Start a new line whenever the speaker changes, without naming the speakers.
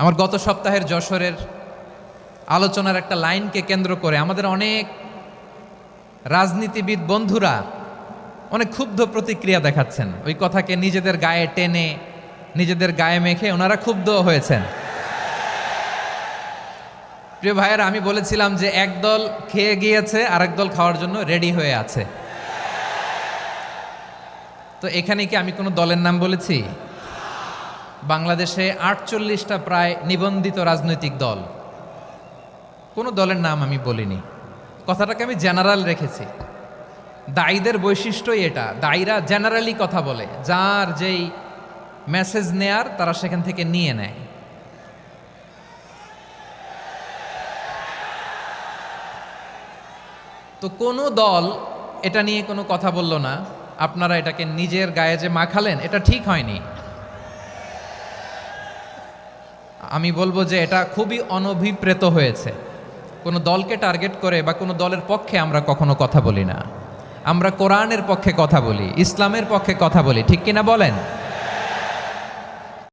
আমার গত সপ্তাহের যশোরের আলোচনার একটা লাইনকে কেন্দ্র করে আমাদের অনেক রাজনীতিবিদ বন্ধুরা অনেক ক্ষুব্ধ প্রতিক্রিয়া দেখাচ্ছেন। ওই কথাকে নিজেদের গায়ে টেনে, নিজেদের গায়ে মেখে ওনারা ক্ষুব্ধ হয়েছেন। প্রিয় ভাইয়েরা, আমি বলেছিলাম যে একদল খেয়ে গিয়েছে, আরেক দল খাওয়ার জন্য রেডি হয়ে আছে। তো এখানে কি আমি কোনো দলের নাম বলেছি? বাংলাদেশে 48টা প্রায় নিবন্ধিত রাজনৈতিক দল, কোনো দলের নাম আমি বলিনি। কথাটাকে আমি জেনারেল রেখেছি। দায়ীদের বৈশিষ্ট্যই এটা, দায়ীরা জেনারেলি কথা বলে, যার যেই মেসেজ নেয়ার তারা সেখান থেকে নিয়ে নেয়। তো কোনো দল এটা নিয়ে কোনো কথা বলল না, আপনারা এটাকে নিজের গায়ে যে মাখালেন এটা ঠিক হয়নি। আমি বলবো যে এটা খুবই অনভিপ্রেত হয়েছে। কোনো দলকে টার্গেট করে বা কোনো দলের পক্ষে আমরা কখনো কথা বলি না। আমরা কোরআনের পক্ষে কথা বলি, ইসলামের পক্ষে কথা বলি, ঠিক কিনা বলেন?